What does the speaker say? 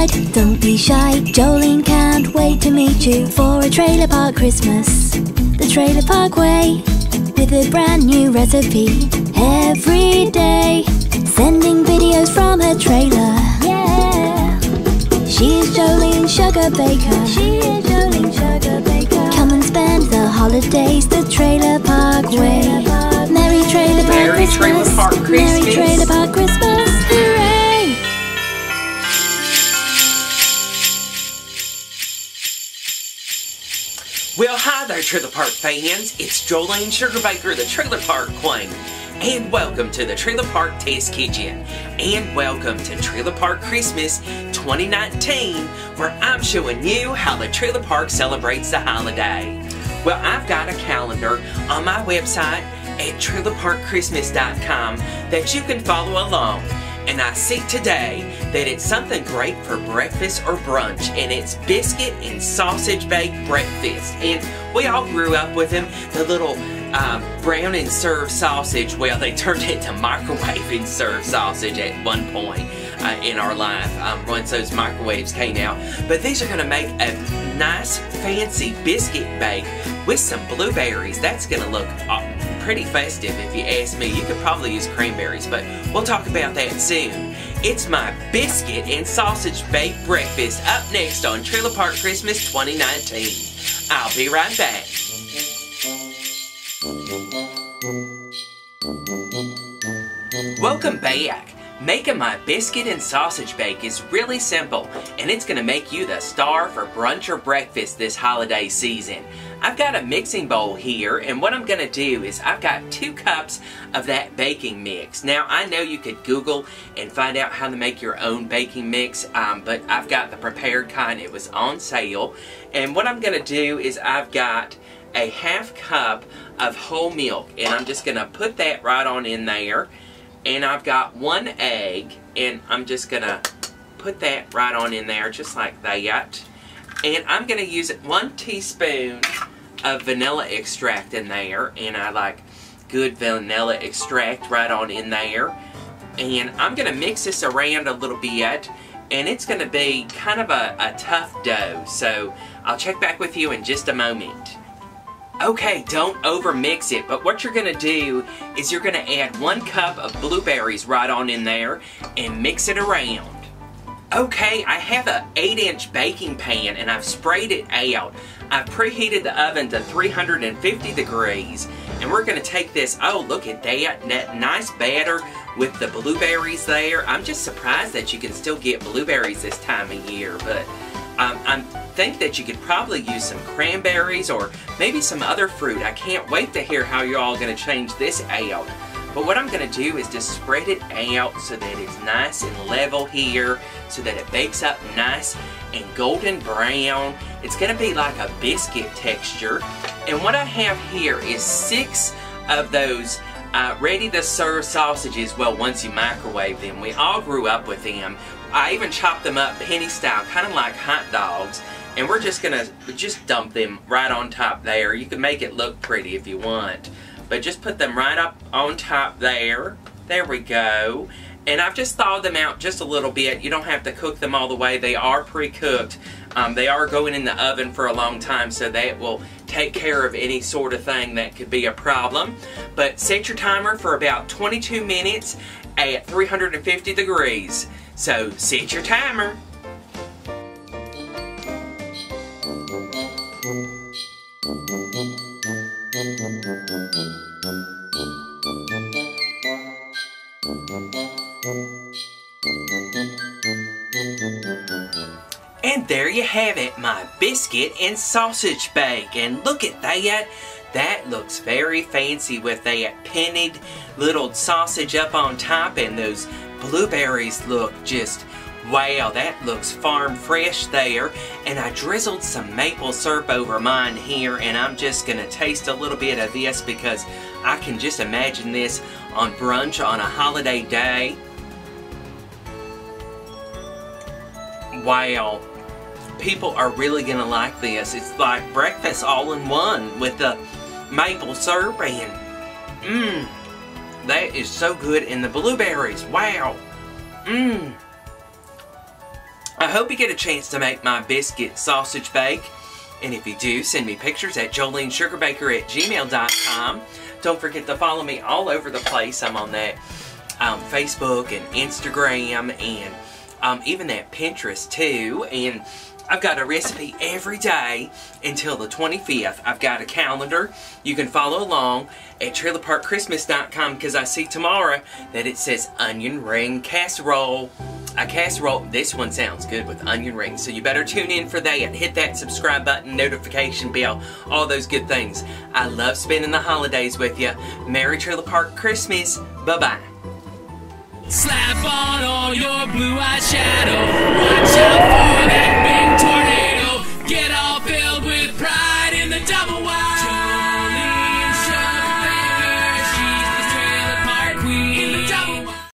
scared, don't be shy. Jolene can't wait to meet you for a trailer park Christmas. The Trailer Park Way, with a brand new recipe every day. Sending videos from her trailer. Yeah. She is Jolene Sugarbaker. She is Jolene Sugarbaker. Come and spend the holidays the Trailer Park Way. Merry Trailer Park Christmas. Merry Trailer Park Christmas. Hooray! Well, hi there, Trailer Park fans. It's Jolene Sugarbaker, the Trailer Park Queen. And welcome to the Trailer Park Test Kitchen. And welcome to Trailer Park Christmas 2019, where I'm showing you how the Trailer Park celebrates the holiday. Well, I've got a calendar on my website at trailerparkchristmas.com that you can follow along. And I see today that it's something great for breakfast or brunch, and it's biscuit and sausage bake breakfast. And we all grew up with them, the little brown and serve sausage. Well, they turned into microwave and serve sausage at one point in our life once those microwaves came out. But these are going to make a nice fancy biscuit bake with some blueberries. That's going to look pretty festive if you ask me. You could probably use cranberries, but we'll talk about that soon. It's my biscuit and sausage bake breakfast up next on Trailer Park Christmas 2019. I'll be right back. Welcome back. Making my biscuit and sausage bake is really simple, and it's going to make you the star for brunch or breakfast this holiday season. I've got a mixing bowl here, and what I'm going to do is I've got 2 cups of that baking mix. Now, I know you could Google and find out how to make your own baking mix, but I've got the prepared kind. It was on sale. And what I'm going to do is I've got a 1/2 cup of whole milk, and I'm just going to put that right on in there. And I've got 1 egg, and I'm just going to put that right on in there just like that. And I'm going to use 1 teaspoon of vanilla extract in there, and I like good vanilla extract right on in there. And I'm going to mix this around a little bit, and it's going to be kind of a tough dough. So I'll check back with you in just a moment. Okay, don't over mix it, but what you're going to do is you're going to add 1 cup of blueberries right on in there and mix it around. Okay, I have an 8-inch baking pan and I've sprayed it out. I've preheated the oven to 350 degrees, and we're going to take this, oh look at that nice batter with the blueberries there. I'm just surprised that you can still get blueberries this time of year, but I think that you could probably use some cranberries or maybe some other fruit. I can't wait to hear how you're all going to change this out. But what I'm going to do is just spread it out so that it's nice and level here, so that it bakes up nice and golden brown. It's going to be like a biscuit texture. And what I have here is 6 of those ready to serve sausages. Well, once you microwave them, we all grew up with them. I even chopped them up penny style, kind of like hot dogs. And we're just gonna dump them right on top there. You can make it look pretty if you want, but just put them right up on top there. There we go. And I've just thawed them out just a little bit. You don't have to cook them all the way. They are pre-cooked. They are going in the oven for a long time, so that will take care of any sort of thing that could be a problem. But set your timer for about 22 minutes at 350 degrees. So set your timer. And there you have it, my biscuit and sausage bake. And look at that. That looks very fancy with that pennied little sausage up on top, and those blueberries look just, wow, that looks farm fresh there. And I drizzled some maple syrup over mine here, and I'm just going to taste a little bit of this because I can just imagine this on brunch on a holiday day. Wow. People are really going to like this. It's like breakfast all in one with the maple syrup, and that is so good. And the blueberries, wow. I hope you get a chance to make my biscuit sausage bake. And if you do, send me pictures at jolenesugarbaker@gmail.com. Don't forget to follow me all over the place. I'm on that Facebook and Instagram and even that Pinterest too. And I've got a recipe every day until the 25th. I've got a calendar. You can follow along at trailerparkchristmas.com because I see tomorrow that it says onion ring casserole. A casserole, this one sounds good with onion rings, so you better tune in for that. Hit that subscribe button, notification bell, all those good things. I love spending the holidays with you. Merry Trailer Park Christmas. Bye-bye. Slap on all your blue eyeshadow. Watch out for